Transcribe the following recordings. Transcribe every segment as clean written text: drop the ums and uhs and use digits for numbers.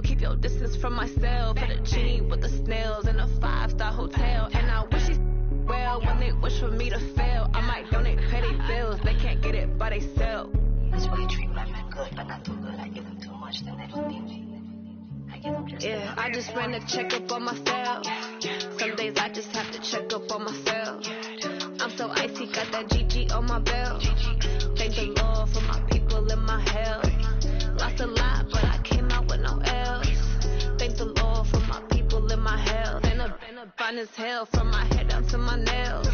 jail. Keep your distance from myself. Put a genie with the snails in a 5-star hotel. And I wish she well when they wish for me to fail. I might donate petty bills. They can't get it by themselves. That's why I treat my men good, but not too good. I give them too much, then they don't need me. I give them just I just ran a checkup on myself. Some days I just have to check up on myself. I'm so icy, got that GG on my belt. Thank the Lord for my people in my health. Lost a lot, but I came out with no L's. Thank the Lord for my people in my health. Been a fine as hell from my head down to my nails.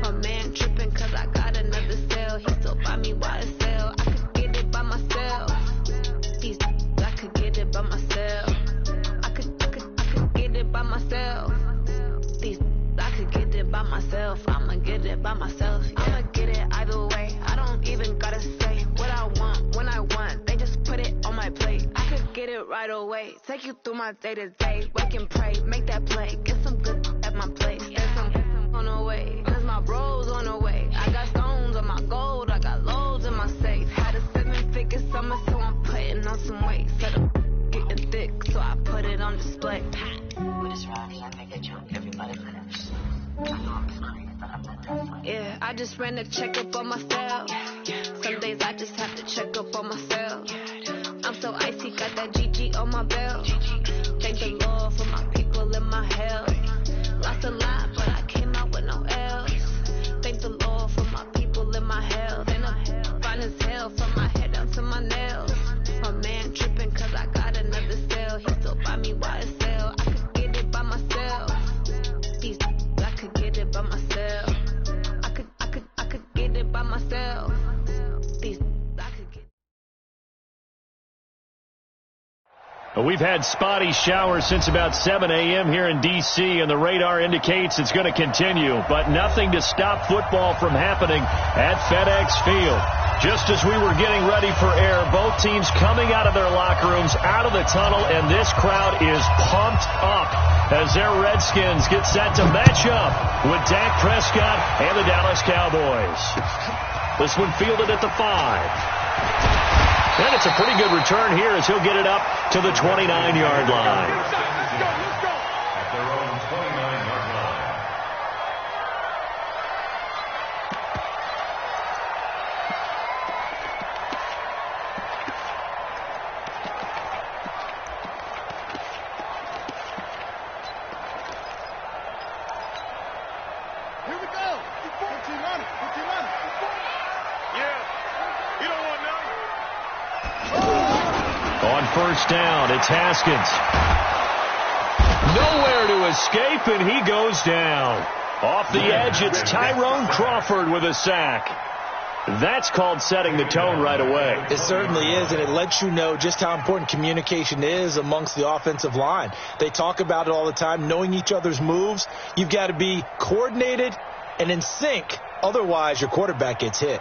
My man tripping cause I got another cell. He still buy me YSL. I could get it by myself. These I could get it by myself. I could get it by myself. These I could get it by myself. I'ma get it by myself. I'ma get it either way. I don't even gotta say what I want when I want. They just put it on my plate. I could get it right away. Take you through my day to day. Wake and pray, make that play. Get some good at my plate. There's some on the way. There's my bros on the way. I got stones on my gold. I got loads in my safe. Had a 7-figure summer, so I'm putting on some weight. Set up getting thick, so I put it on display. with this Ronnie, I make a joke. Everybody laughs. I know I'm funny, but I'm not that funny. I just ran a checkup on myself. Some days I just have to check up on myself. I'm so icy, got that GG on my belt. Thank the Lord for my people in my health. Lost a lot, but I came out with no L's. Thank the Lord for my people in my health. And I'm fine as hell from my head down to my nails. My man tripping cause I got another cell. He still buy me YSL. I could get it by myself. These I could get it by myself. I could get it by myself. These I could get. We've had spotty showers since about 7 a.m. here in D.C., and the radar indicates it's going to continue, but nothing to stop football from happening at FedEx Field. Just as we were getting ready for air, both teams coming out of their locker rooms, out of the tunnel, and this crowd is pumped up as their Redskins get set to match up with Dak Prescott and the Dallas Cowboys. This one fielded at the 5. And it's a pretty good return here as he'll get it up to the 29-yard line. Here we go. Put your money. Put your money. Yeah. You don't want none. On first down, it's Haskins. Nowhere to escape, and he goes down. Off the edge, it's Tyrone Crawford with a sack. That's called setting the tone right away. It certainly is, and it lets you know just how important communication is amongst the offensive line. They talk about it all the time, knowing each other's moves. You've got to be coordinated and in sync. Otherwise, your quarterback gets hit.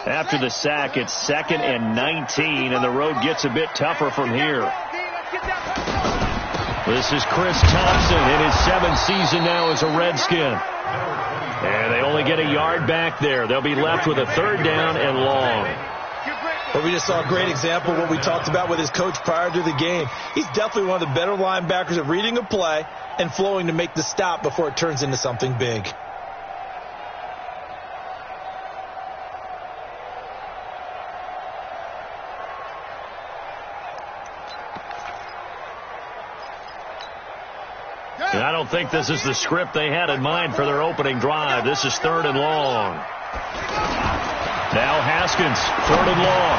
After the sack, it's 2nd and 19, and the road gets a bit tougher from here. This is Chris Thompson in his 7th season now as a Redskin. And they only get a yard back there. They'll be left with a 3rd down and long. Well, we just saw a great example of what we talked about with his coach prior to the game. He's definitely one of the better linebackers at reading a play and flowing to make the stop before it turns into something big. And I don't think this is the script they had in mind for their opening drive. This is 3rd and long. Now Haskins, 3rd and long.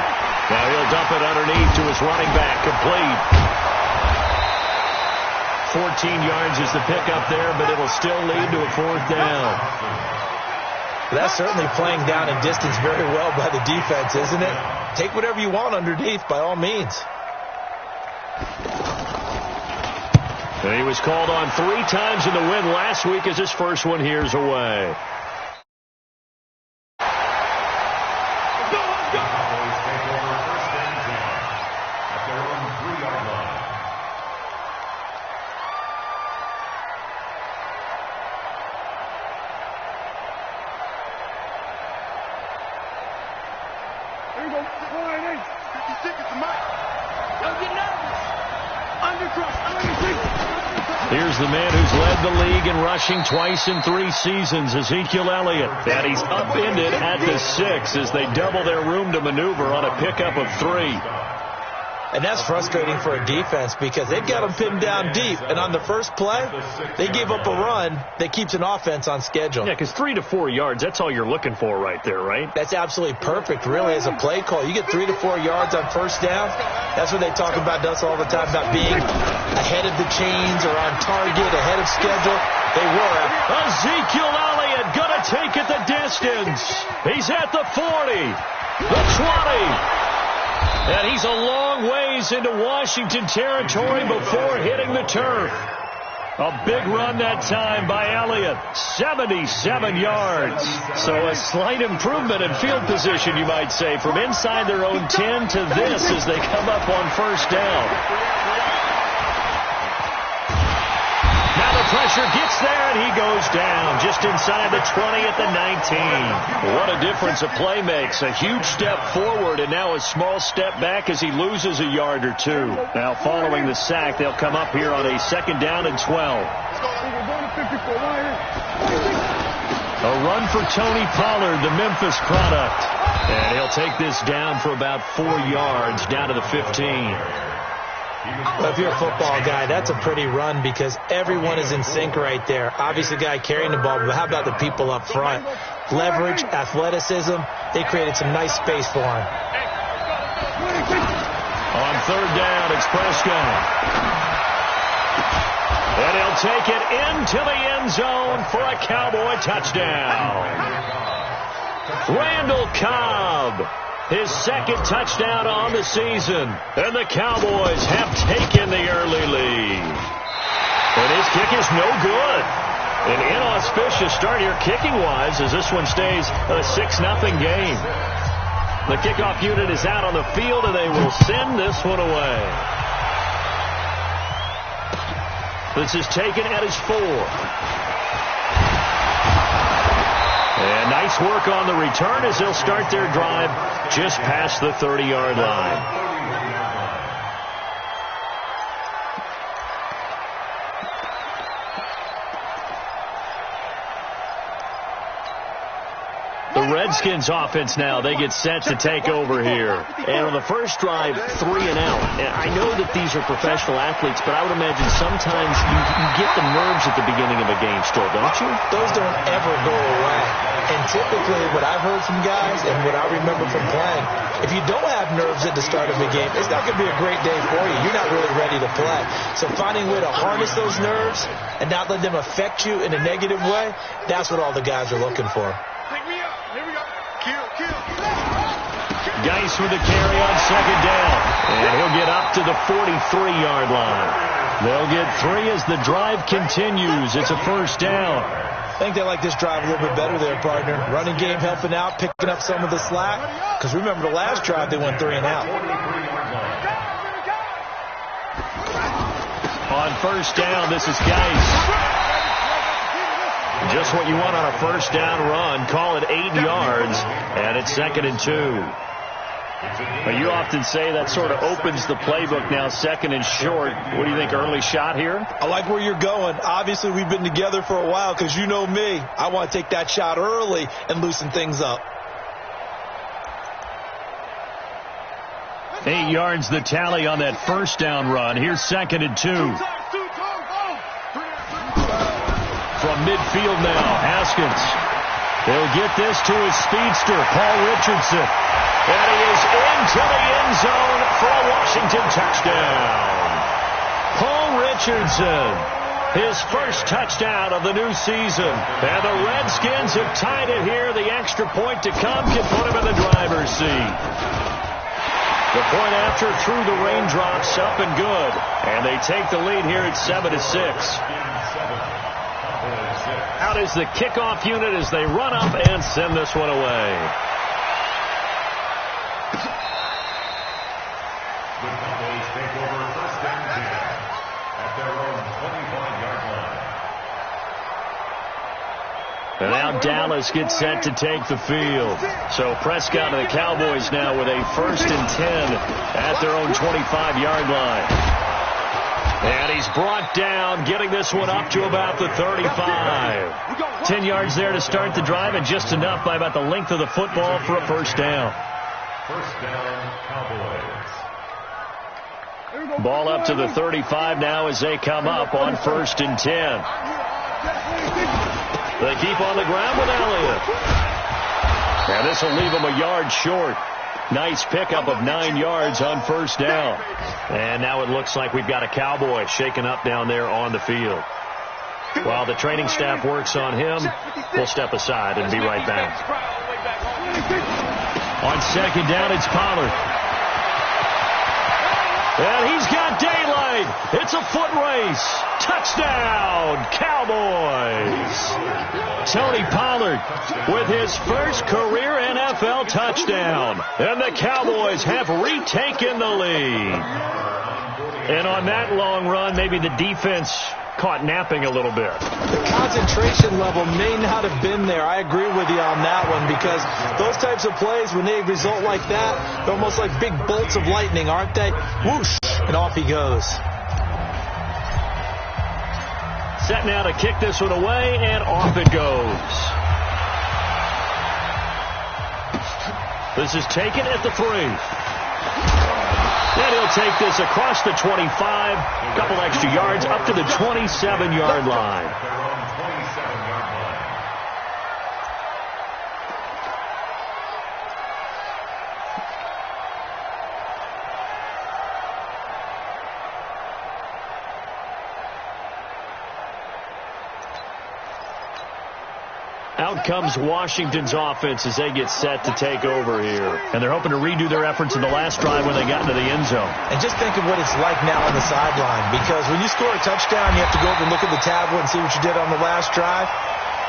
Now he'll dump it underneath to his running back, complete. 14 yards is the pickup there, but it'll still lead to a 4th down. That's certainly playing down in distance very well by the defense, isn't it? Take whatever you want underneath, by all means. And he was called on 3 times in the win last week as his first one here's away. Here's the man who's led the league in rushing twice in 3 seasons, Ezekiel Elliott. And he's upended at the 6 as they double their room to maneuver on a pickup of 3. And that's frustrating for a defense because they've got them pinned down deep. And on the first play, they gave up a run that keeps an offense on schedule. Yeah, because 3 to 4 yards, that's all you're looking for right there, right? That's absolutely perfect, really, as a play call. You get 3 to 4 yards on first down. That's what they talk about us all the time, about being ahead of the chains or on target, ahead of schedule. They were. Ezekiel Elliott going to take it the distance. He's at the 40, the 20. And he's a long ways into Washington territory before hitting the turf. A big run that time by Elliott, 77 yards. So a slight improvement in field position, you might say, from inside their own 10 to this as they come up on first down. Pressure gets there, and he goes down just inside the 20 at the 19. What a difference a play makes. A huge step forward and now a small step back as he loses a yard or 2. Now following the sack, they'll come up here on a 2nd down and 12. A run for Tony Pollard, the Memphis product. And he'll take this down for about 4 yards down to the 15. Well, if you're a football guy, that's a pretty run because everyone is in sync right there. Obviously, the guy carrying the ball, but how about the people up front? Leverage, athleticism, they created some nice space for him. On 3rd down, it's Prescott. And he'll take it into the end zone for a Cowboy touchdown. Randall Cobb. His 2nd touchdown on the season. And the Cowboys have taken the early lead. And his kick is no good. An inauspicious start here kicking-wise as this one stays a 6-0 game. The kickoff unit is out on the field, and they will send this one away. This is taken at his 4. And nice work on the return as they'll start their drive just past the 30-yard line. The Redskins offense now, they get set to take over here. And on the first drive, 3 and out. And I know that these are professional athletes, but I would imagine sometimes you get the nerves at the beginning of a game still, don't you? Those don't ever go away. And typically what I've heard from guys and what I remember from playing, if you don't have nerves at the start of the game, it's not going to be a great day for you. You're not really ready to play. So finding a way to harness those nerves and not let them affect you in a negative way, that's what all the guys are looking for. Geis with the carry on 2nd down. And he'll get up to the 43-yard line. They'll get 3 as the drive continues. It's a 1st down. I think they like this drive a little bit better there, partner. Running game helping out, picking up some of the slack. Because remember the last drive, they went 3 and out. On 1st down, this is Geis. Just what you want on a 1st down run. Call it 8 yards, and it's 2nd and 2. But you often say that sort of opens the playbook now, 2nd and short. What do you think, early shot here? I like where you're going. Obviously, we've been together for a while because you know me. I want to take that shot early and loosen things up. 8 yards the tally on that 1st down run. Here's 2nd and 2. From midfield now, Haskins. They'll get this to his speedster, Paul Richardson. And he is into the end zone for a Washington touchdown. Paul Richardson, his first touchdown of the new season. And the Redskins have tied it here. The extra point to come can put him in the driver's seat. The point after through the raindrops, up and good. And they take the lead here at 7-6. Out is the kickoff unit as they run up and send this one away. The Cowboys take over 1st and 10 at their own 25-yard line. And now Dallas gets set to take the field. So Prescott and the Cowboys now with a 1st and 10 at their own 25-yard line. And he's brought down, getting this one up to about the 35. 10 yards there to start the drive, and just enough by about the length of the football for a first down. First down, Cowboys. Ball up to the 35 now as they come up on 1st and 10. They keep on the ground with Elliott. And this will leave them a yard short. Nice pickup of 9 yards on first down. And now it looks like we've got a Cowboy shaken up down there on the field. While the training staff works on him, we'll step aside and be right back. On 2nd down, it's Pollard. And he's got daylight. It's a foot race. Touchdown, Cowboys. Tony Pollard with his first career NFL touchdown. And the Cowboys have retaken the lead. And on that long run, maybe the defense caught napping a little bit. The concentration level may not have been there. I agree with you on that one, because those types of plays, when they result like that, they're almost like big bolts of lightning, aren't they? Whoosh, and off he goes. Set now to kick this one away, and off it goes. This is taken at the 3. And he'll take this across the 25, a couple extra yards, up to the 27-yard line. Out comes Washington's offense as they get set to take over here. And they're hoping to redo their efforts in the last drive when they got into the end zone. And just think of what it's like now on the sideline, because when you score a touchdown, you have to go over and look at the tablet and see what you did on the last drive.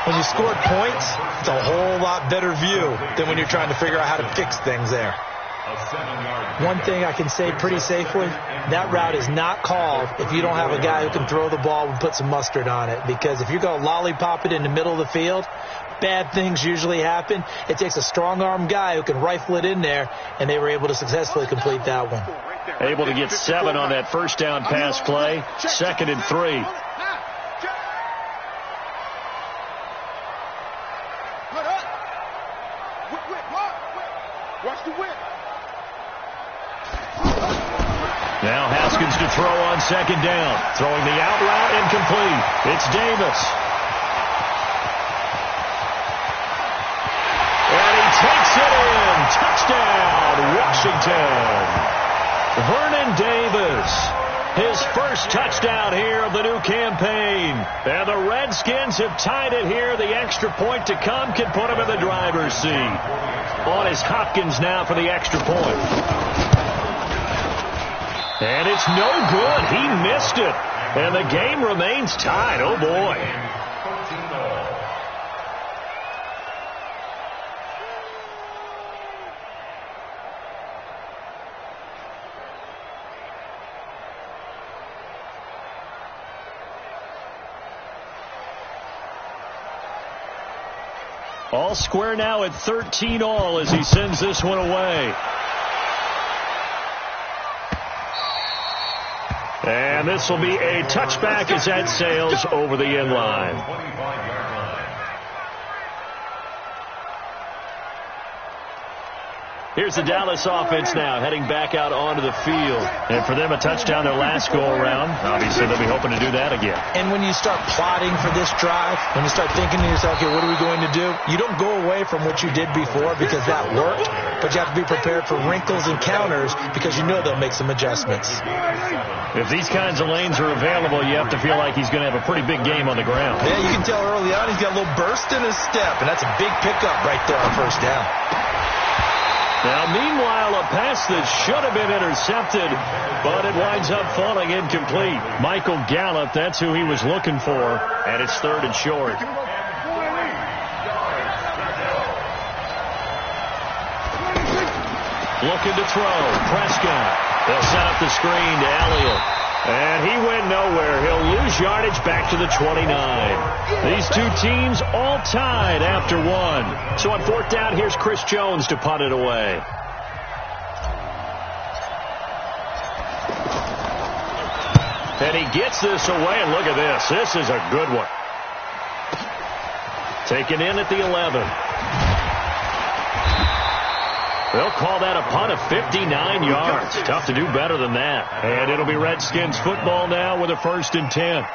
When you scored points, it's a whole lot better view than when you're trying to figure out how to fix things there. One thing I can say pretty safely, that route is not called if you don't have a guy who can throw the ball and put some mustard on it. Because if you're going to lollipop it in the middle of the field, bad things usually happen. It takes a strong-arm guy who can rifle it in there, and they were able to successfully complete that one. Able to get 7 on that first down pass play. 2nd and 3. Watch the whip. Now Haskins to throw on 2nd down. Throwing the out route, incomplete. It's Davis. And he takes it in. Touchdown, Washington. Vernon Davis. His first touchdown here of the new campaign. And the Redskins have tied it here. The extra point to come can put him in the driver's seat. On is Hopkins now for the extra point. And it's no good. He missed it. And the game remains tied. Oh, boy. All square now at 13-all as he sends this one away. And this will be a touchback as that sails over the end line. Here's the Dallas offense now heading back out onto the field. And for them, a touchdown their last go-around. Obviously, they'll be hoping to do that again. And when you start plotting for this drive, when you start thinking to yourself, okay, what are we going to do? You don't go away from what you did before because that worked, but you have to be prepared for wrinkles and counters because you know they'll make some adjustments. If these kinds of lanes are available, you have to feel like he's going to have a pretty big game on the ground. Yeah, you can tell early on he's got a little burst in his step, and that's a big pickup right there on first down. Now, meanwhile, a pass that should have been intercepted, but it winds up falling incomplete. Michael Gallup, that's who he was looking for, and it's 3rd and short. Looking to throw. Prescott. They'll set up the screen to Elliott. And he went nowhere. He'll lose yardage back to the 29. These two teams all tied after one. So on fourth down, here's Chris Jones to punt it away. And he gets this away, and look at this. This is a good one. Taken in at the 11. They'll call that a punt of 59 yards. Tough to do better than that. And it'll be Redskins football now with a 1st and 10.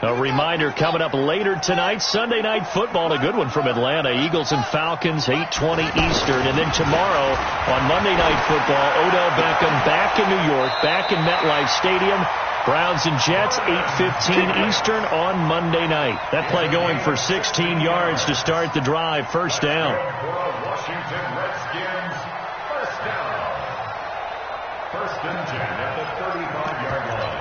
A reminder coming up later tonight, Sunday Night Football, a good one from Atlanta. Eagles and Falcons, 8:20 Eastern. And then tomorrow on Monday Night Football, Odell Beckham back in New York, back in MetLife Stadium. Browns and Jets, 8:15 Eastern on Monday night. That play going for 16 yards to start the drive. 1st down. Washington Redskins, 1st down. 1st and 10 at the 35-yard line.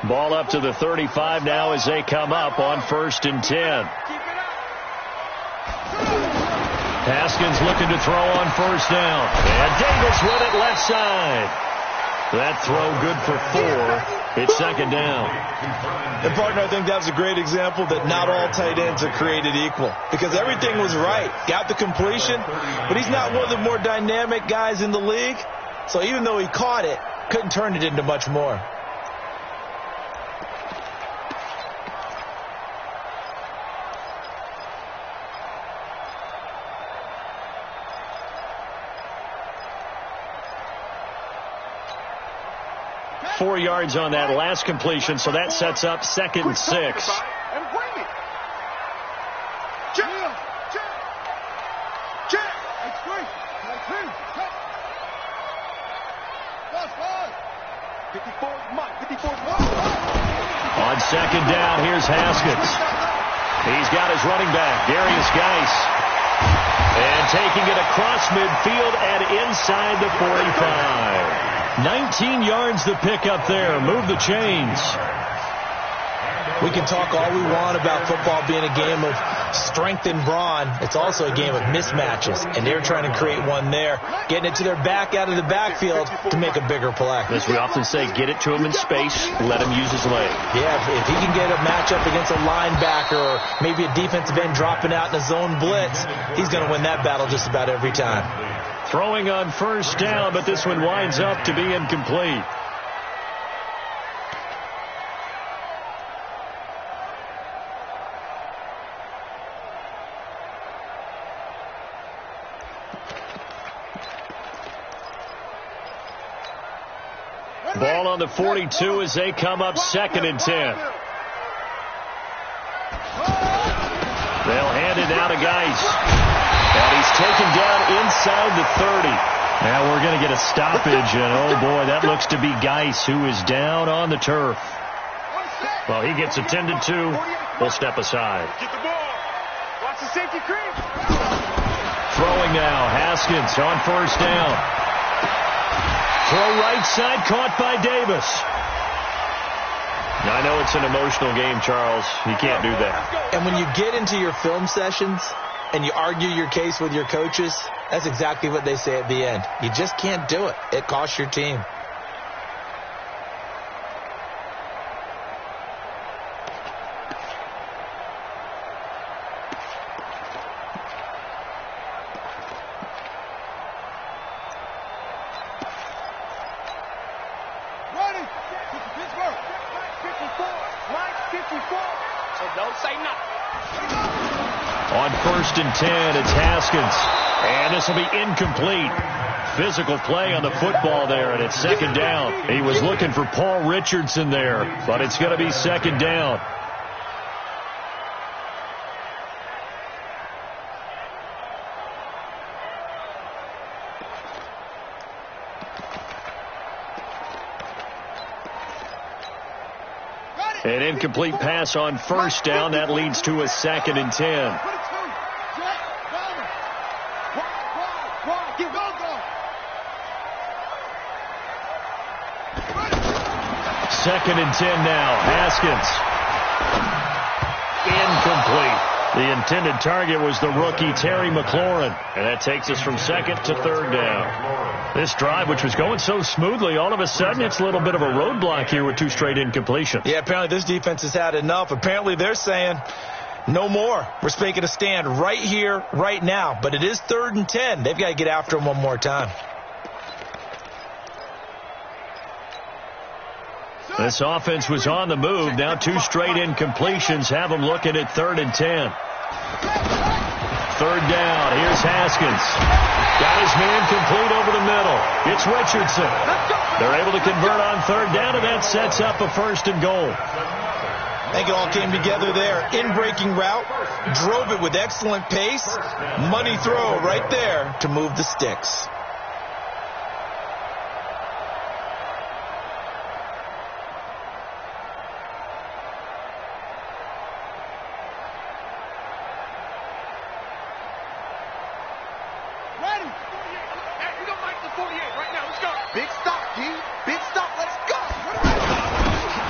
Ball up to the 35 now as they come up on 1st and 10. Haskins looking to throw on 1st down. And Davis with it left side. That throw good for 4. It's 2nd down. And, partner, I think that's a great example that not all tight ends are created equal. Because everything was right. Got the completion, but he's not one of the more dynamic guys in the league. So even though he caught it, couldn't turn it into much more. Four yards on that last completion, so that sets up 2nd and 6. And bring it. Check. That's great. That's him. That's 5. 54. On 2nd down, here's Haskins. He's got his running back, Darius Geis. And taking it across midfield and inside the 45. 19 yards the pick up there. Move the chains. We can talk all we want about football being a game of strength and brawn. It's also a game of mismatches, and they're trying to create one there, getting it to their back out of the backfield to make a bigger play. As we often say, get it to him in space, let him use his leg. Yeah, if he can get a matchup against a linebacker or maybe a defensive end dropping out in a zone blitz, he's going to win that battle just about every time. Throwing on 1st down, but this one winds up to be incomplete. Ball on the 42 as they come up 2nd and 10. They'll hand it down to Geis. And he's taken down inside the 30. Now we're going to get a stoppage, and oh boy, that looks to be Geis, who is down on the turf. Well, he gets attended to. We'll step aside. Get the ball. Watch the safety creep. Throwing now, Haskins on 1st down. Throw right side, caught by Davis. Now, I know it's an emotional game, Charles. You can't do that. And when you get into your film sessions and you argue your case with your coaches, that's exactly what they say at the end. You just can't do it. It costs your team. Ready. Pittsburgh. 54. Right 54. So don't say nothing. On 1st and 10, it's Haskins. And this will be incomplete. Physical play on the football there, and it's 2nd down. He was looking for Paul Richardson there, but it's going to be 2nd down. Got it. An incomplete pass on first down. That leads to a 2nd and 10. Second and 10 now. Haskins. Incomplete. The intended target was the rookie Terry McLaurin. And that takes us from 2nd to 3rd down. This drive, which was going so smoothly, all of a sudden it's a little bit of a roadblock here with 2 straight incompletions. Yeah, apparently this defense has had enough. Apparently they're saying no more. We're making a stand right here, right now. But it is 3rd and 10. They've got to get after him one more time. This offense was on the move. Now 2 straight incompletions have them looking at 3rd and 10. 3rd down. Here's Haskins. Got his man complete over the middle. It's Richardson. They're able to convert on 3rd down, and that sets up a 1st and goal. I think it all came together there. In-breaking route. Drove it with excellent pace. Money throw right there to move the sticks.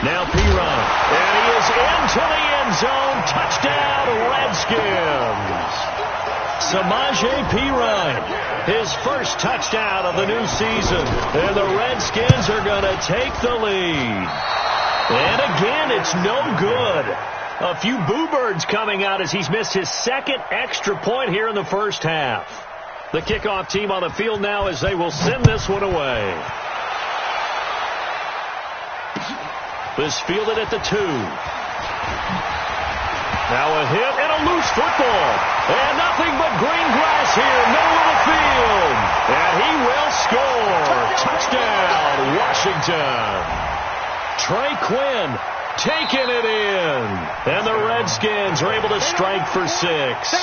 Now Pirine, and he is into the end zone. Touchdown, Redskins. Samaje Pirine, his first touchdown of the new season. And the Redskins are going to take the lead. And again, it's no good. A few boo birds coming out as he's missed his 2nd extra point here in the first half. The kickoff team on the field now as they will send this one away. This fielded at the 2. Now a hit and a loose football. And nothing but green grass here, middle of the field. And he will score. Touchdown, Washington. Trey Quinn taking it in. And the Redskins are able to strike for 6.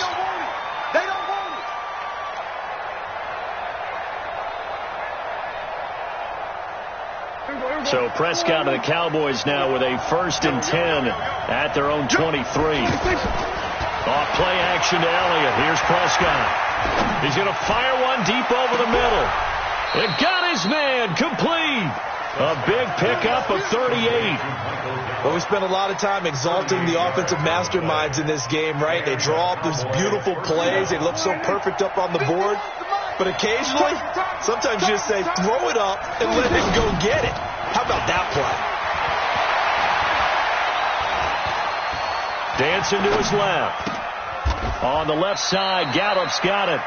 So Prescott and the Cowboys now with a 1st and 10 at their own 23. Off play action to Elliott. Here's Prescott. He's going to fire one deep over the middle. It got his man complete. A big pickup of 38. Well, we spent a lot of time exalting the offensive masterminds in this game, right? They draw up these beautiful plays. They look so perfect up on the board. But occasionally, sometimes you just say, throw it up and let him go get it. How about that play? Dancing to his left. On the left side, Gallup's got it.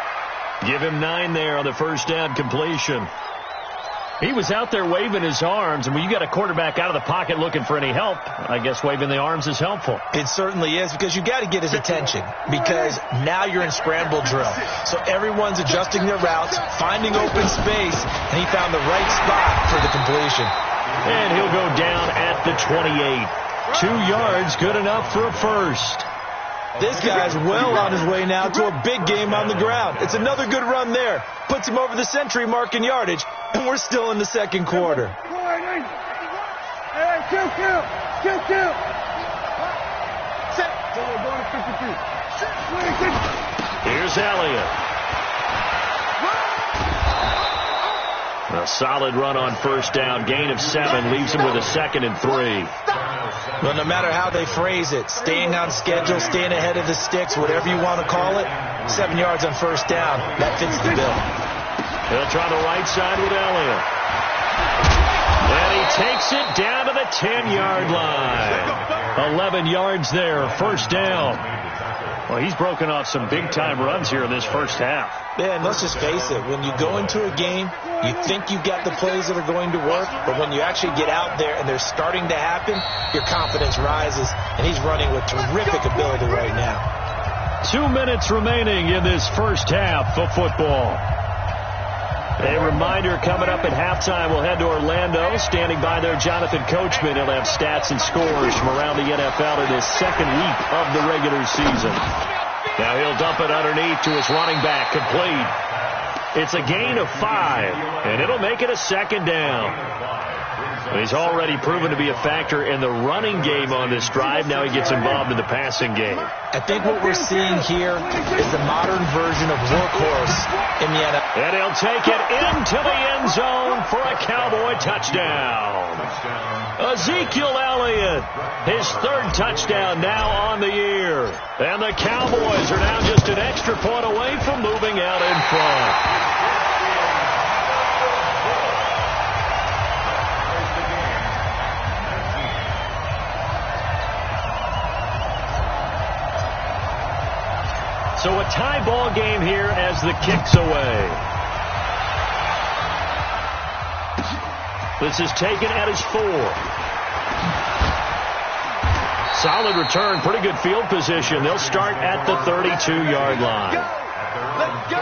Give him 9 there on the first down completion. He was out there waving his arms, and when you got a quarterback out of the pocket looking for any help, I guess waving the arms is helpful. It certainly is, because you got to get his attention, because now you're in scramble drill. So everyone's adjusting their routes, finding open space, and he found the right spot for the completion. And he'll go down at the 28. 2 yards, good enough for a first. This guy's well on his way now to a big game on the ground. It's another good run there. Puts him over the century mark in yardage, and we're still in the second quarter. Here's Elliott. A solid run on first down. Gain of 7 leaves him with a 2nd and 3. Well, no matter how they phrase it, staying on schedule, staying ahead of the sticks, whatever you want to call it, 7 yards on first down, that fits the bill. He'll try the right side with Elliott. And he takes it down to the 10-yard line. 11 yards there, first down. Well, he's broken off some big-time runs here in this first half. Yeah, and let's just face it. When you go into a game, you think you've got the plays that are going to work, but when you actually get out there and they're starting to happen, your confidence rises, and he's running with terrific ability right now. 2 minutes remaining in this first half of football. A reminder, coming up at halftime, we'll head to Orlando. Standing by there, Jonathan Coachman. He'll have stats and scores from around the NFL in his second week of the regular season. Now he'll dump it underneath to his running back, complete. It's a gain of 5, and it'll make it a second down. He's already proven to be a factor in the running game on this drive. Now he gets involved in the passing game. I think what we're seeing here is the modern version of workhorse in the NFL. And he'll take it into the end zone for a Cowboy touchdown. Ezekiel Elliott, his third touchdown now on the year. And the Cowboys are now just an extra point away from moving out in front. So a tie ball game here as the kick's away. This is taken at his 4. Solid return, pretty good field position. They'll start at the 32-yard line. Let's go!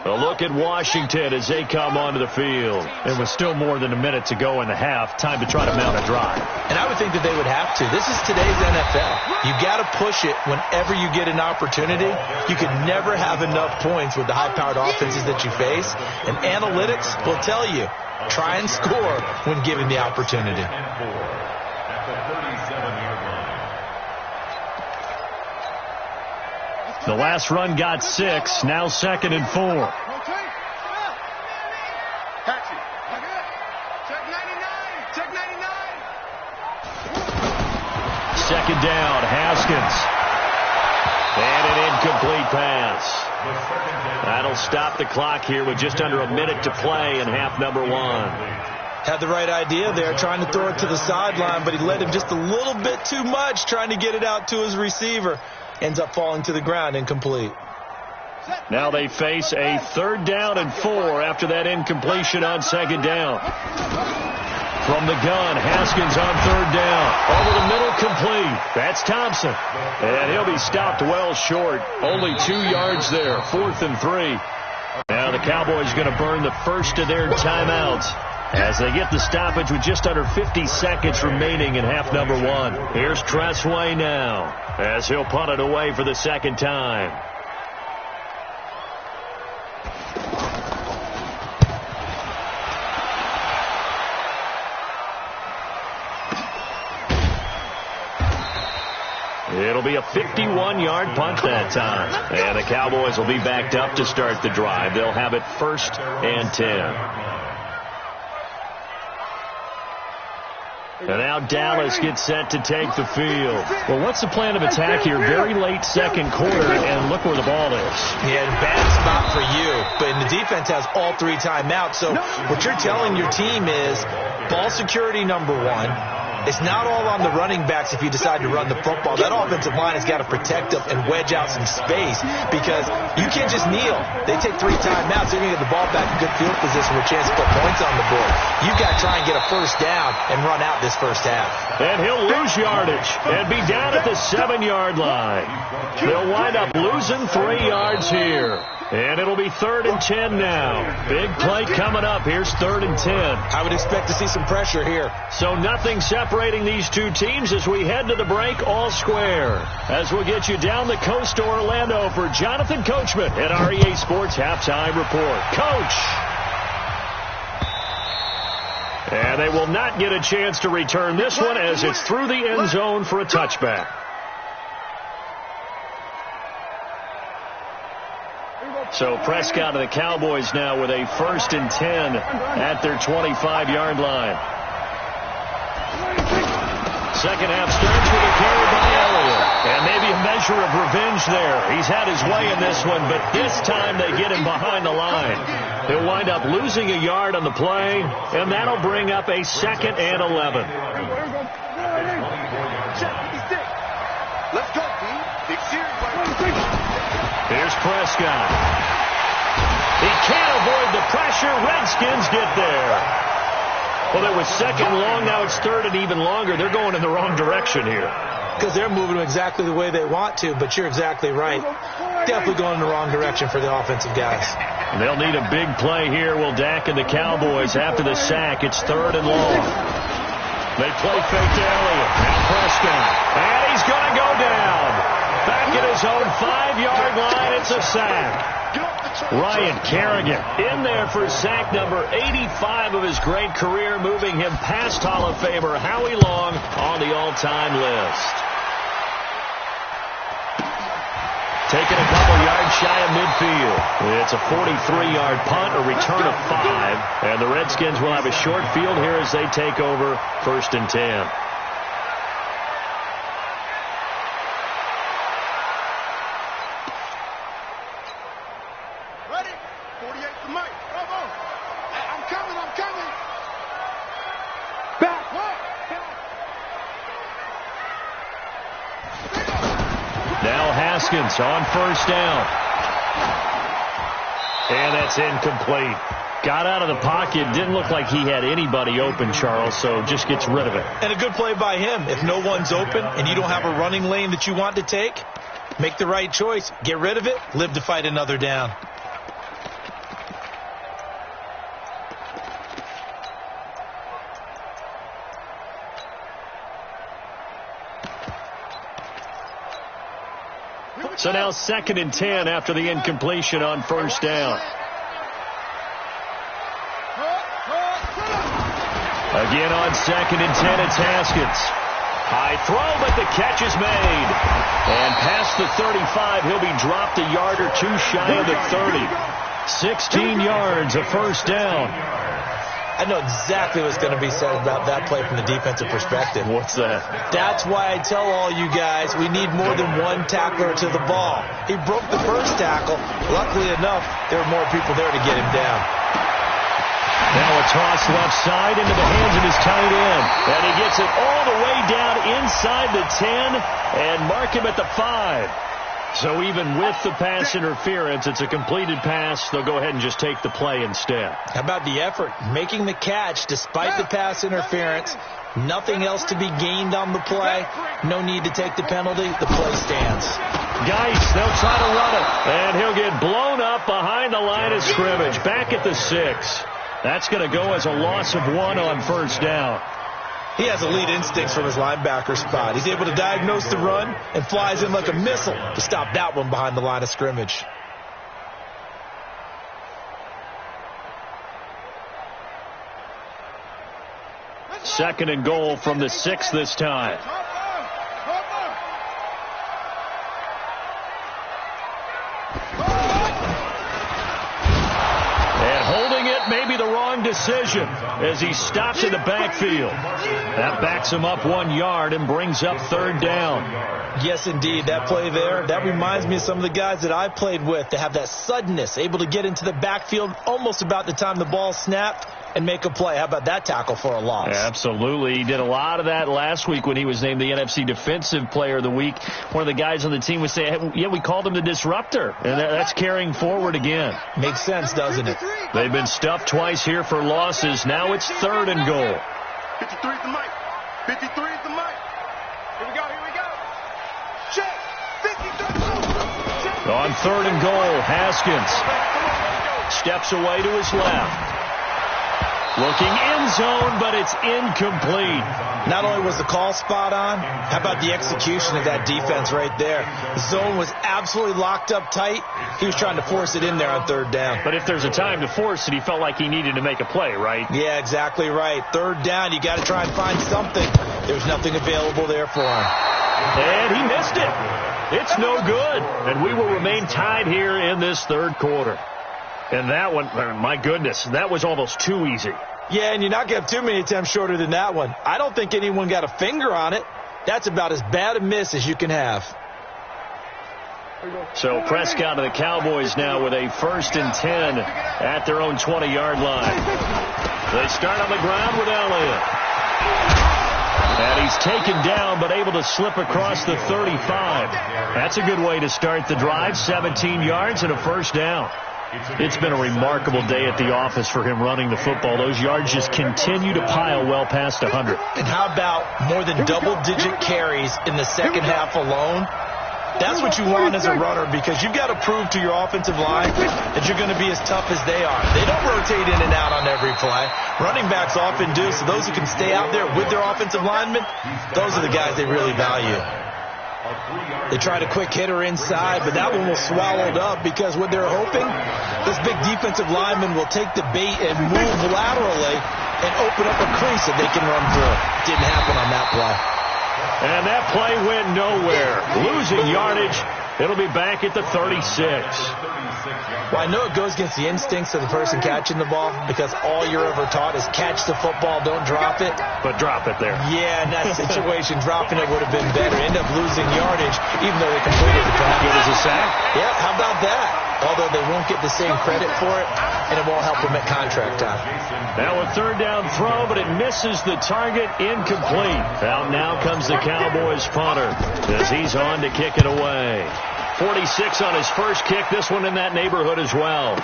A look at Washington as they come onto the field. It was still more than a minute to go in the half. Time to try to mount a drive. And I would think that they would have to. This is today's NFL. You got to push it whenever you get an opportunity. You can never have enough points with the high-powered offenses that you face. And analytics will tell you, try and score when given the opportunity. The last run got 6. Now 2nd and 4. Check 99. Check 99. Second down, Haskins. And an incomplete pass. That'll stop the clock here with just under a minute to play in half number 1. Had the right idea there, trying to throw it to the sideline, but he led him just a little bit too much, trying to get it out to his receiver. Ends up falling to the ground, incomplete. Now they face a 3rd down and 4 after that incompletion on 2nd down. From the gun, Haskins on 3rd down. Over the middle, complete. That's Thompson. And he'll be stopped well short. Only 2 yards there, 4th and 3. Now the Cowboys are going to burn the first of their timeouts as they get the stoppage with just under 50 seconds remaining in half number 1. Here's Tressway now as he'll punt it away for the second time. It'll be a 51-yard punt that time. And the Cowboys will be backed up to start the drive. They'll have it 1st and 10. And now Dallas gets set to take the field. Well, what's the plan of attack here? Very late 2nd quarter, and look where the ball is. Yeah, bad spot for you. But the defense has all 3 timeouts. So what you're telling your team is ball security number 1. It's not all on the running backs if you decide to run the football. That offensive line has got to protect them and wedge out some space because you can't just kneel. They take 3 timeouts. They're going to get the ball back in good field position with a chance to put points on the board. You've got to try and get a 1st down and run out this first half. And he'll lose yardage and be down at the 7-yard line. They'll wind up losing 3 yards here. And it'll be 3rd and 10 now. Big play coming up. Here's 3rd and 10. I would expect to see some pressure here. So nothing separating these two teams as we head to the break all square. As we'll get you down the coast to Orlando for Jonathan Coachman at our EA Sports Halftime Report. Coach! And they will not get a chance to return this one as it's through the end zone for a touchback. So Prescott and the Cowboys now with a 1st and 10 at their 25-yard line. Second half starts with a carry by Elliott. And maybe a measure of revenge there. He's had his way in this one, but this time they get him behind the line. He'll wind up losing a yard on the play, and that'll bring up a 2nd and 11. Let's go, team. Big series right now. Here's Prescott. He can't avoid the pressure. Redskins get there. Well, there was 2nd long. Now it's 3rd and even longer. They're going in the wrong direction here. because they're moving exactly the way they want to, but you're exactly right. Definitely going in the wrong direction for the offensive guys. They'll need a big play here. Will Dak and the Cowboys after the sack. It's 3rd and long. They play fake to Elliott. Now Prescott. And he's going to go down. Back at his own 5-yard line. It's a sack. Ryan Kerrigan in there for sack number 85 of his great career, moving him past Hall of Famer Howie Long on the all-time list. Taking a couple yards shy of midfield. It's a 43-yard punt, a return of 5. And the Redskins will have a short field here as they take over 1st and 10. Ready? 48 to Mike. Bravo. I'm coming. Back. What? Now Haskins on 1st down. And that's incomplete. Got out of the pocket. Didn't look like he had anybody open, Charles, so just gets rid of it. And a good play by him. If no one's open and you don't have a running lane that you want to take, make the right choice. Get rid of it. Live to fight another down. So now 2nd and 10 after the incompletion on 1st down. Again on 2nd and 10, it's Haskins. High throw, but the catch is made. And past the 35, he'll be dropped a yard or two shy of the 30. 16 yards, a 1st down. I know exactly what's going to be said about that play from the defensive perspective. What's that? That's why I tell all you guys we need more than one tackler to the ball. He broke the first tackle. Luckily enough, there were more people there to get him down. Now a toss left side into the hands of his tight end. And he gets it all the way down inside the 10 and mark him at the 5. So even with the pass interference, it's a completed pass. They'll go ahead and just take the play instead. How about the effort? Making the catch despite the pass interference. Nothing else to be gained on the play. No need to take the penalty. The play stands. Geis, they'll try to run it. And he'll get blown up behind the line of scrimmage. Back at the 6. That's going to go as a loss of 1 on 1st down. He has elite instincts from his linebacker spot. He's able to diagnose the run and flies in like a missile to stop that one behind the line of scrimmage. Second and goal from the 6 this time. Maybe the wrong decision as he stops in the backfield. That backs him up 1 yard and brings up 3rd down. Yes, indeed. That play there, that reminds me of some of the guys that I played with that have that suddenness, able to get into the backfield almost about the time the ball snapped and make a play. How about that tackle for a loss? Yeah, absolutely. He did a lot of that last week when he was named the NFC Defensive Player of the Week. One of the guys on the team would say, hey, yeah, we called him the disruptor. And that's carrying forward again. Makes sense, doesn't it? They've been stuffed twice here for losses. Now it's 3rd and goal. 53 is the mic. 53 is the mic. Here we go. Check. 53. Check. On 3rd and goal, Haskins steps away to his left. Looking in zone, but it's incomplete. Not only was the call spot on, how about the execution of that defense right there? The zone was absolutely locked up tight. He was trying to force it in there on 3rd down. But if there's a time to force it, he felt like he needed to make a play, right? Yeah, exactly right. 3rd down, you got to try and find something. There's nothing available there for him. And he missed it. It's no good. And we will remain tied here in this 3rd quarter. And that one, my goodness, that was almost too easy. Yeah, and you're not going to have too many attempts shorter than that one. I don't think anyone got a finger on it. That's about as bad a miss as you can have. So Prescott of the Cowboys now with a 1st and 10 at their own 20-yard line. They start on the ground with Elliott. And he's taken down but able to slip across the 35. That's a good way to start the drive. 17 yards and a 1st down. It's been a remarkable day at the office for him running the football. Those yards just continue to pile well past 100. And how about more than double-digit carries in the second half alone? That's what you want as a runner, because you've got to prove to your offensive line that you're going to be as tough as they are. They don't rotate in and out on every play. Running backs often do, so those who can stay out there with their offensive linemen, those are the guys they really value. They tried a quick hitter inside, but that one was swallowed up because what they're hoping, this big defensive lineman will take the bait and move laterally and open up a crease that they can run through. Didn't happen on that play. And that play went nowhere. Losing yardage. It'll be back at the 36. Well, I know it goes against the instincts of the person catching the ball, because all you're ever taught is catch the football, don't drop it. But drop it there. Yeah, in that situation, dropping it would have been better. End up losing yardage, even though they completed the pass. Good as a sack? Yeah, how about that? Although they won't get the same credit for it, and it won't help them at contract time. Now a third down throw, but it misses the target, incomplete. Out now comes the Cowboys punter as he's on to kick it away. 46 on his first kick, this one in that neighborhood as well.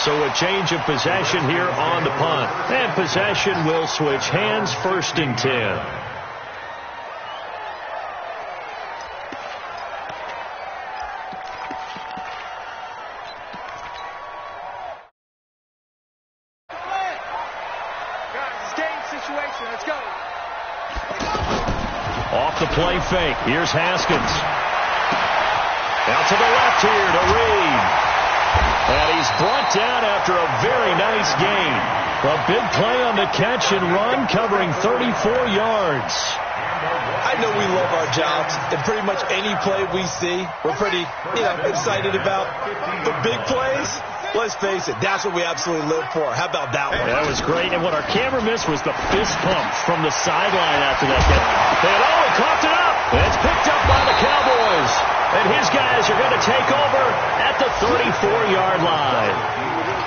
So a change of possession here on the punt. And possession will switch hands, 1st and 10. Off the play fake. Here's Haskins. Out to the left here to Reed. And he's brought down after a very nice gain. A big play on the catch and run, covering 34 yards. I know we love our jobs, and pretty much any play we see, we're pretty, excited about. But big plays, let's face it, that's what we absolutely live for. How about that one? That was great. And what our camera missed was the fist pump from the sideline after that hit. And he coughed it up. And it's picked up by the Cowboys. And his guys are going to take over at the 34-yard line.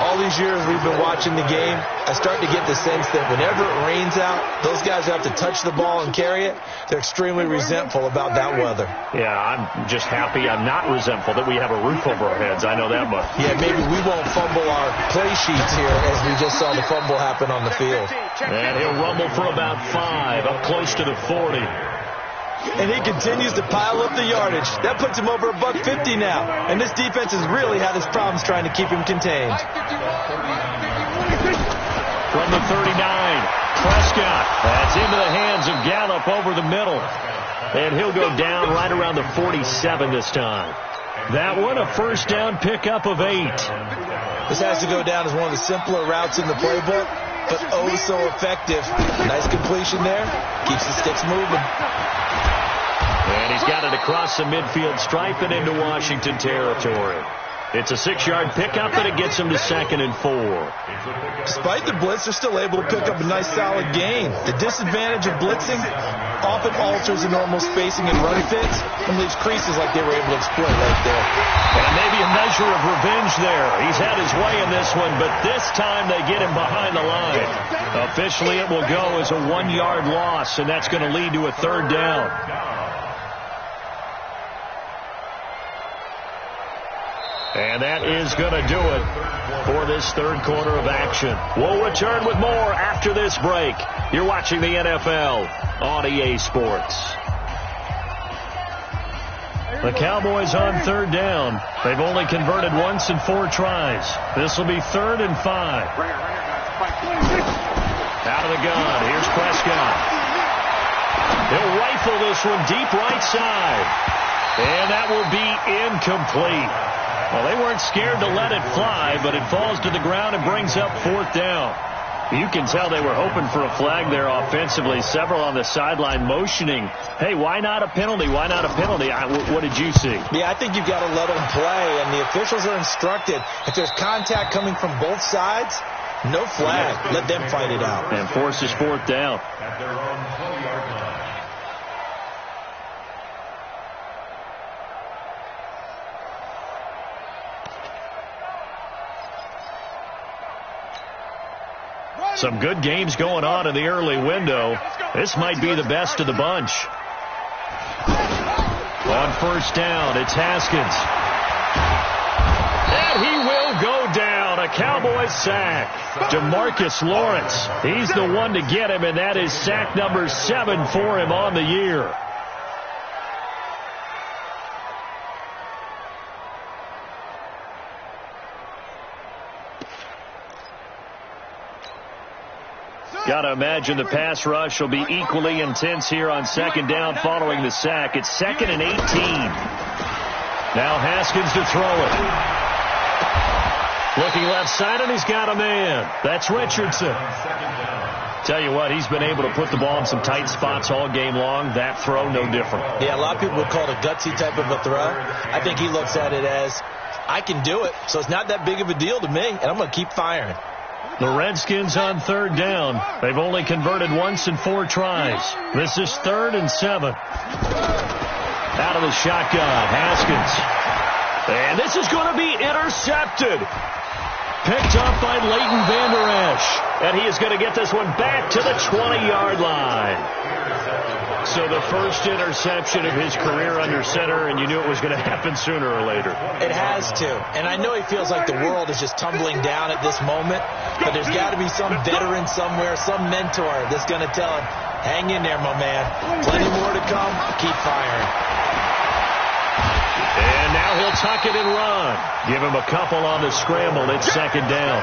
All these years we've been watching the game, I start to get the sense that whenever it rains out, those guys who have to touch the ball and carry it, they're extremely resentful about that weather. Yeah, I'm just happy I'm not resentful that we have a roof over our heads. I know that much. Yeah, maybe we won't fumble our play sheets here as we just saw the fumble happen on the field. And he'll rumble for about 5, up close to the 40. And he continues to pile up the yardage. That puts him over $150 now. And this defense has really had its problems trying to keep him contained. From the 39, Prescott. That's into the hands of Gallup over the middle. And he'll go down right around the 47 this time. That one, a first down pickup of 8. This has to go down as one of the simpler routes in the playbook, but oh so effective. Nice completion there. Keeps the sticks moving. And he's got it across the midfield stripe and into Washington territory. It's a 6-yard pickup, and it gets him to 2nd and 4. Despite the blitz, they're still able to pick up a nice solid gain. The disadvantage of blitzing often alters the normal spacing and run fits and leaves creases like they were able to exploit right there. And maybe a measure of revenge there. He's had his way in this one, but this time they get him behind the line. Officially, it will go as a 1-yard loss, and that's going to lead to a 3rd down. And that is going to do it for this 3rd quarter of action. We'll return with more after this break. You're watching the NFL on EA Sports. The Cowboys on 3rd down. They've only converted once in 4 tries. This will be 3rd and 5. Out of the gun. Here's Prescott. He'll rifle this one deep right side. And that will be incomplete. Well, they weren't scared to let it fly, but it falls to the ground and brings up 4th down. You can tell they were hoping for a flag there offensively. Several on the sideline motioning, hey, why not a penalty? Why not a penalty? What did you see? Yeah, I think you've got to let them play, and the officials are instructed. If there's contact coming from both sides, no flag. Let them fight it out. And forces 4th down. At their own 20-yard line. Some good games going on in the early window. This might be the best of the bunch. On 1st down, it's Haskins. A Cowboys sack. DeMarcus Lawrence. He's the one to get him, and that is sack number 7 for him on the year. Got to imagine the pass rush will be equally intense here on second down following the sack. It's 2nd and 18. Now Haskins to throw it. Looking left side, and he's got a man. That's Richardson. Tell you what, he's been able to put the ball in some tight spots all game long. That throw, no different. Yeah, a lot of people would call it a gutsy type of a throw. I think he looks at it as, I can do it, so it's not that big of a deal to me, and I'm going to keep firing. The Redskins on 3rd down. They've only converted once in 4 tries. This is 3rd and 7. Out of the shotgun, Haskins. And this is going to be intercepted. Picked up by Leighton Vander Esch. And he is going to get this one back to the 20-yard line. So the first interception of his career under center, and you knew it was going to happen sooner or later. It has to. And I know he feels like the world is just tumbling down at this moment, but there's got to be some veteran somewhere, some mentor that's going to tell him, hang in there, my man. Plenty more to come. Keep firing. And now he'll tuck it and run. Give him a couple on the scramble. It's 2nd down.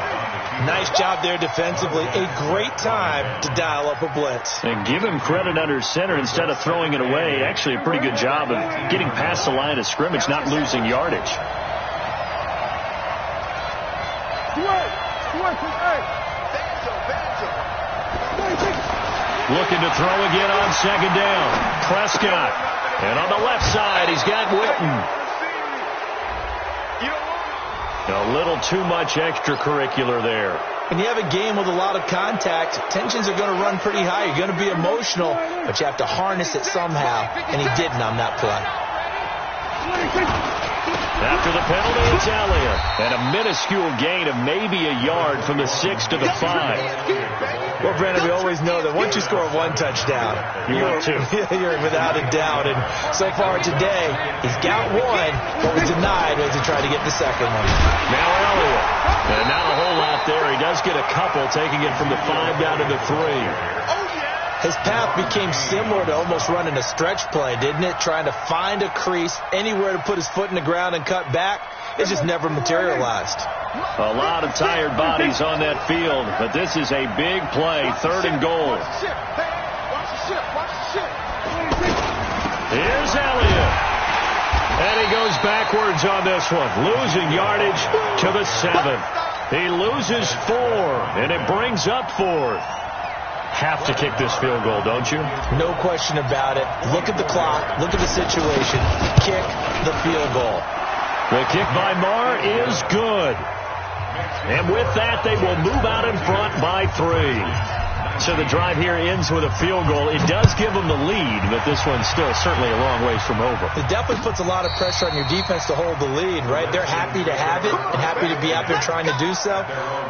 Nice job there defensively. A great time to dial up a blitz. And give him credit under center instead of throwing it away. Actually a pretty good job of getting past the line of scrimmage, not losing yardage. Looking to throw again on 2nd down. Prescott. And on the left side, he's got Witten. A little too much extracurricular there. When you have a game with a lot of contact, tensions are going to run pretty high. You're going to be emotional, but you have to harness it somehow, and he didn't on that play. After the penalty, it's Elliott. And a minuscule gain of maybe a yard from the 6 to the 5. Well, Brandon, we always know that once you score 1 touchdown, you're without a doubt. And so far today, he's got 1, but was denied as he tried to get the second one. Now Elliott. And not a whole lot there. He does get a couple, taking it from the 5 down to the 3. His path became similar to almost running a stretch play, didn't it? Trying to find a crease, anywhere to put his foot in the ground and cut back. It just never materialized. A lot of tired bodies on that field, but this is a big play, 3rd and goal. Here's Elliott. And he goes backwards on this one, losing yardage to the 7th. He loses 4, and it brings up 4th. Have to kick this field goal, don't you? No question about it. Look at the clock. Look at the situation. Kick the field goal. The kick by Marr is good. And with that, they will move out in front by 3. So the drive here ends with a field goal. It does give them the lead, but this one's still certainly a long ways from over. It definitely puts a lot of pressure on your defense to hold the lead, right? They're happy to have it and happy to be out there trying to do so.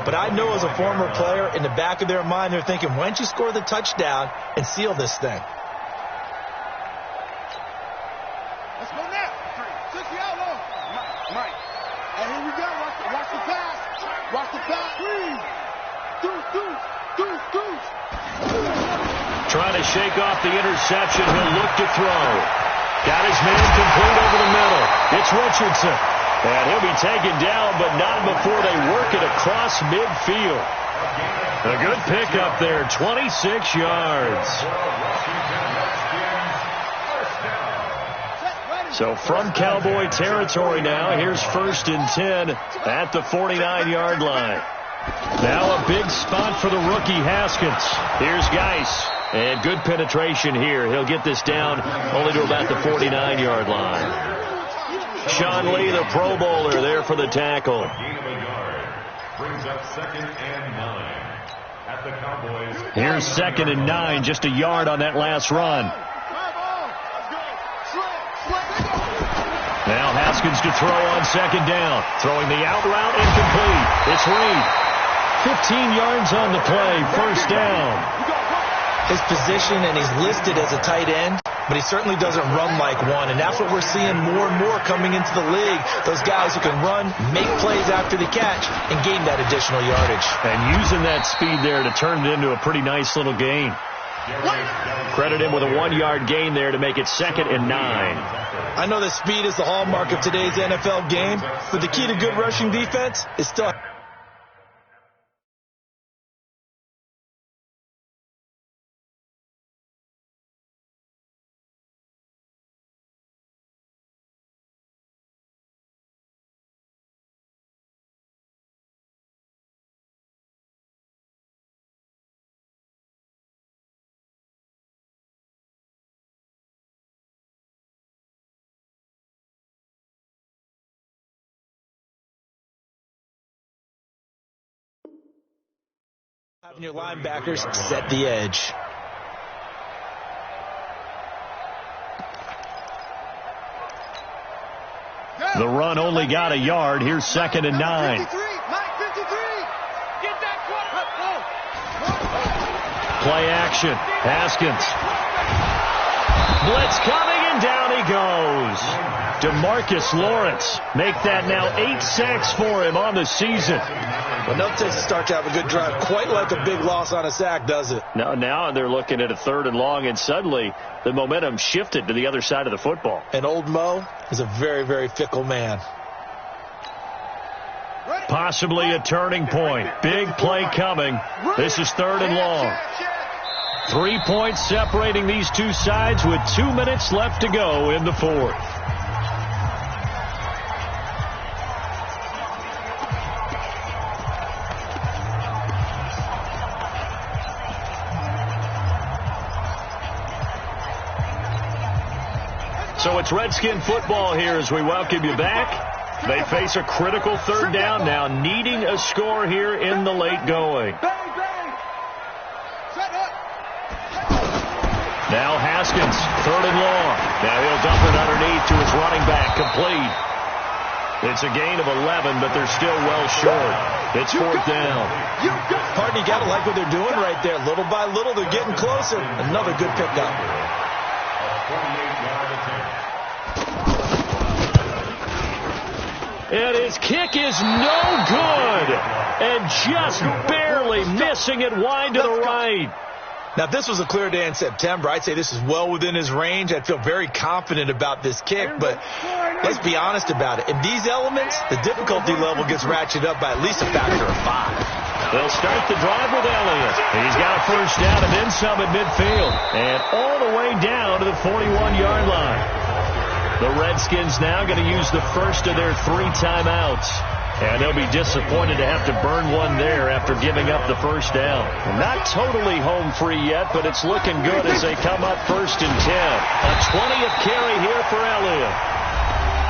But I know as a former player, in the back of their mind, they're thinking, why don't you score the touchdown and seal this thing? Let's go now. 6 out long. Mike. And here we go. Watch the pass. Watch the pass. Deuce. Trying to shake off the interception. He'll look to throw. Got his man complete over the middle. It's Richardson. And he'll be taken down, but not before they work it across midfield. A good pickup there, 26 yards. So from Cowboy territory now, here's 1st and 10 at the 49-yard line. Now a big spot for the rookie Haskins. Here's Geis. And good penetration here. He'll get this down only to about the 49-yard line. Sean Lee, the Pro Bowler, there for the tackle. Brings up 2nd and 9 at the Cowboys. Here's 2nd and 9, just a yard on that last run. Now Haskins to throw on 2nd down. Throwing the out route incomplete. It's Reed. 15 yards on the play, 1st down. His position, and he's listed as a tight end, but he certainly doesn't run like one, and that's what we're seeing more and more coming into the league. Those guys who can run, make plays after the catch, and gain that additional yardage. And using that speed there to turn it into a pretty nice little gain. Credit him with a 1-yard gain there to make it 2nd and 9. I know that speed is the hallmark of today's NFL game, but the key to good rushing defense is still... Having your linebackers set the edge. The run only got a yard. Here's 2nd and 9. Play action. Haskins. Blitz coming, and down he goes. DeMarcus Lawrence make that now 8 sacks for him on the season. Well, no takes a start to have a good drive, quite like a big loss on a sack, does it? Now they're looking at a 3rd and long, and suddenly the momentum shifted to the other side of the football. And old Mo is a very, very fickle man. Possibly a turning point. Big play coming. This is 3rd and long. 3 points separating these two sides with 2 minutes left to go in the 4th. So it's Redskin football here as we welcome you back. They face a critical 3rd down now, needing a score here in the late going. Now Haskins, 3rd and long. Now he'll dump it underneath to his running back, complete. It's a gain of 11, but they're still well short. It's 4th down. Hardly got to like what they're doing right there. Little by little, they're getting closer. Another good pickup. And his kick is no good. And just barely missing it wide to the right. Now, if this was a clear day in September, I'd say this is well within his range. I'd feel very confident about this kick, but let's be honest about it. In these elements, the difficulty level gets ratcheted up by at least a factor of 5. They'll start the drive with Elliott. He's got a 1st down and then some at midfield. And all the way down to the 41-yard line. The Redskins now going to use the first of their 3 timeouts. And they'll be disappointed to have to burn one there after giving up the 1st down. Not totally home free yet, but it's looking good as they come up 1st and 10. A 20th carry here for Elliott.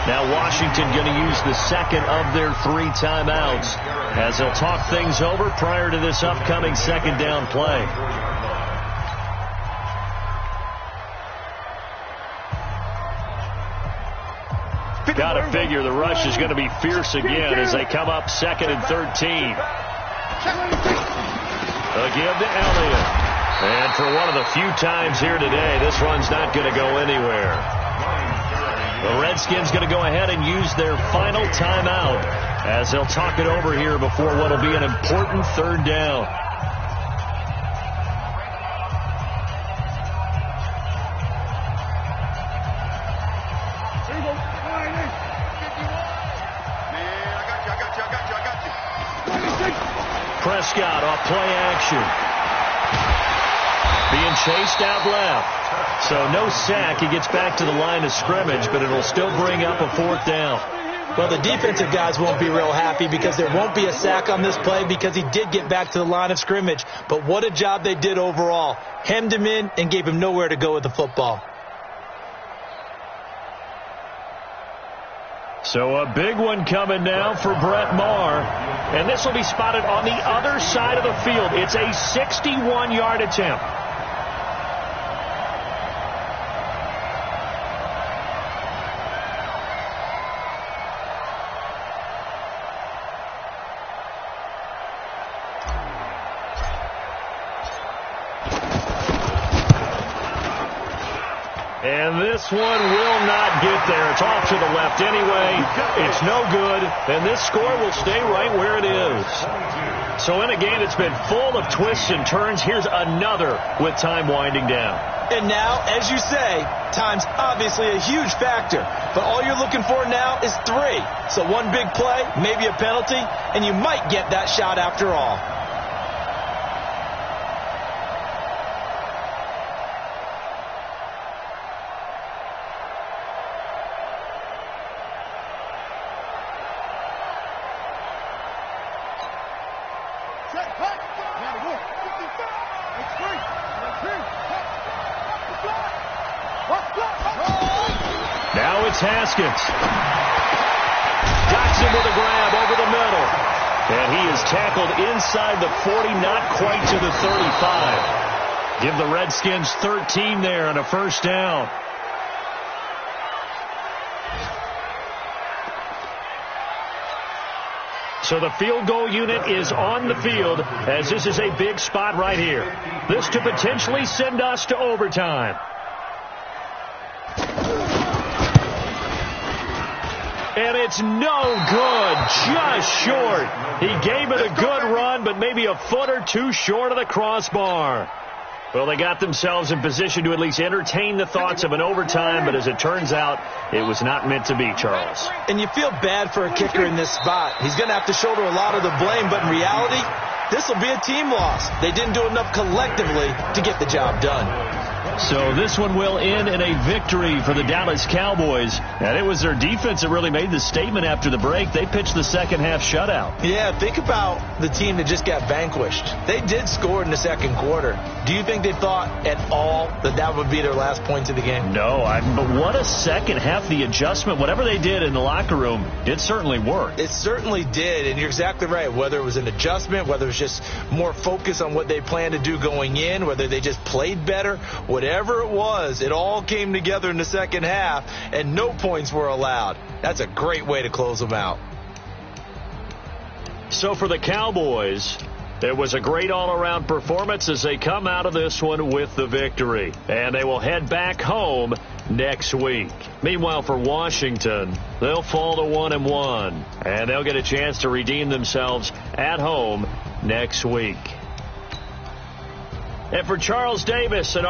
Now Washington going to use the 2nd of their 3 timeouts as they'll talk things over prior to this upcoming 2nd down play. Got to figure the rush is going to be fierce again as they come up 2nd and 13. Again to Elliott. And for one of the few times here today, this run's not going to go anywhere. The Redskins going to go ahead and use their final timeout as they'll talk it over here before what will be an important 3rd down. Prescott off play action. Being chased out left. So no sack. He gets back to the line of scrimmage, but it'll still bring up a 4th down. Well, the defensive guys won't be real happy because there won't be a sack on this play because he did get back to the line of scrimmage. But what a job they did overall. Hemmed him in and gave him nowhere to go with the football. So a big one coming now for Brett Maher. And this will be spotted on the other side of the field. It's a 61-yard attempt. And this one will not get there. It's off to the left anyway. It's no good. And this score will stay right where it is. So in a game that's been full of twists and turns, here's another with time winding down. And now, as you say, time's obviously a huge factor. But all you're looking for now is 3. So one big play, maybe a penalty, and you might get that shot after all. Now it's Haskins. Dotson with a grab over the middle. And he is tackled inside the 40, not quite to the 35. Give the Redskins 13 there on a first down. So the field goal unit is on the field as this is a big spot right here. This to potentially send us to overtime. And it's no good, just short. He gave it a good run, but maybe a foot or two short of the crossbar. Well, they got themselves in position to at least entertain the thoughts of an overtime, but as it turns out, it was not meant to be, Charles. And you feel bad for a kicker in this spot. He's going to have to shoulder a lot of the blame, but in reality, this will be a team loss. They didn't do enough collectively to get the job done. So this one will end in a victory for the Dallas Cowboys. And it was their defense that really made the statement after the break. They pitched the second half shutout. Yeah, think about the team that just got vanquished. They did score in the second quarter. Do you think they thought at all that that would be their last points of the game? No, but what a second half. The adjustment, whatever they did in the locker room, it certainly worked. It certainly did, and you're exactly right. Whether it was an adjustment, whether it was just more focus on what they planned to do going in, whether they just played better, whatever it was, it all came together in the second half, and no points were allowed. That's a great way to close them out. So for the Cowboys, it was a great all-around performance as they come out of this one with the victory. And they will head back home next week. Meanwhile, for Washington, they'll fall to 1-1. And they'll get a chance to redeem themselves at home next week. And for Charles Davis and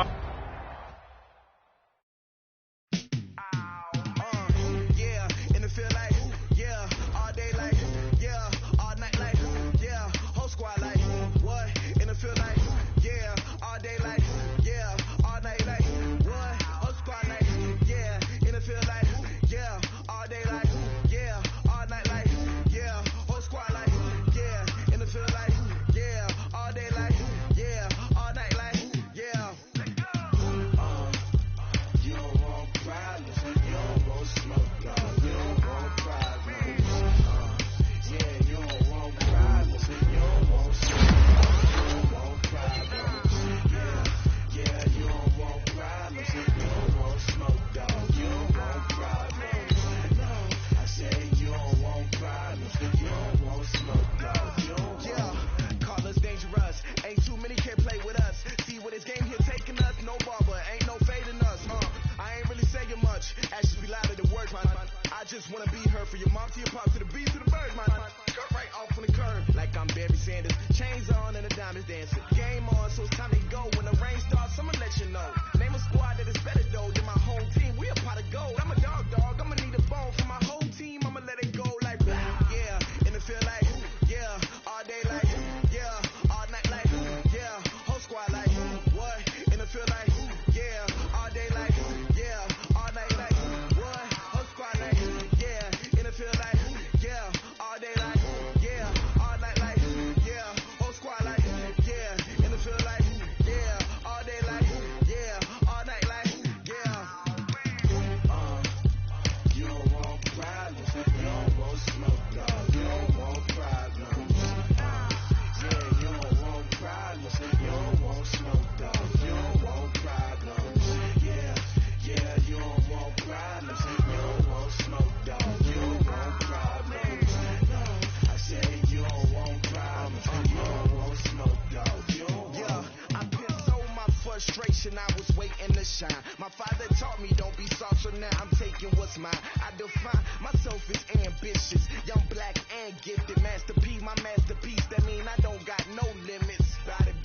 shine. My father taught me don't be soft, so now I'm taking what's mine. I define myself as ambitious, young, black, and gifted. Master P, my masterpiece, that mean I don't got no limits. Bout it,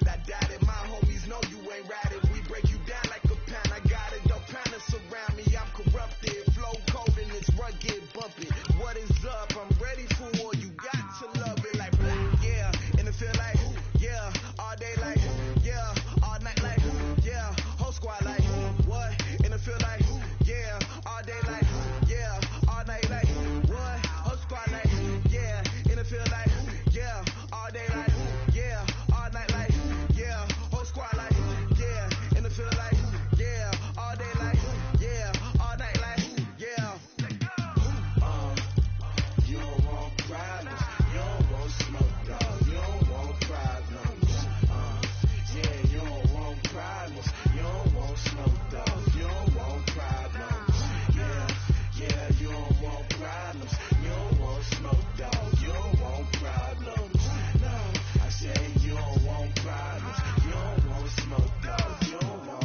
I doubt it. My homies know you ain't ratted. We break you down like a pound. I got it, don't pound us around me. I'm corrupted, flow cold and it's rugged, bumpy. What is up? I'm ready for war. You got to love it like black, yeah. And it feel like, yeah, all day like, yeah, all night like, yeah, whole squad like, what? And it feel like, yeah, all day like, yeah, all night like, what? Whole squad like, yeah, and it feel like, yeah, all day like, yeah, all night like, yeah, whole squad like, yeah, and it feel like, yeah, all day like, yeah, all night like, yeah. You don't want problems, you don't want smoke, dog, you don't want problems. Yeah, you don't want problems, you don't want smoke, dog, you don't want problems. Yeah, you don't want problems, you don't want smoke, dog, you don't want problems. No, I say you don't want problems, you don't want smoke, dog, you don't want.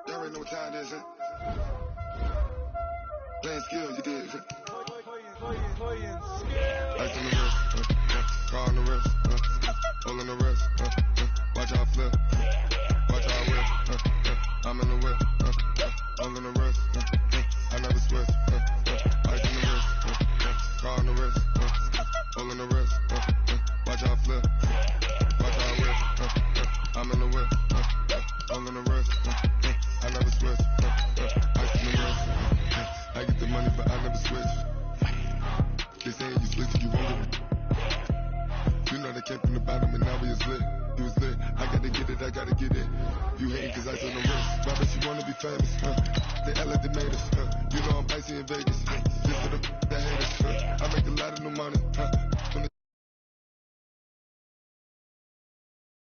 Y'all already know what time it is, huh? Playing skill, you did, huh? Playing skill. Ice on the wrist, car on the wrist, all in the wrist. Watch how I flip. Watch how I whip. I'm in the whip. All in the wrist. I never switch. Ice in the wrist. Car on the wrist. All in the wrist. Watch how I flip. Watch how I whip. I'm in the whip. All in the wrist. I never switch. Ice in the wrist. I get the money, but I never switch. They saying you slick, you won't get it. You know they came from the bottom and now we is lit. You was lit, I gotta get it, I gotta get it. You hating cause I on the wrist. Why bet you wanna be famous, They Ella made us, You know I'm icy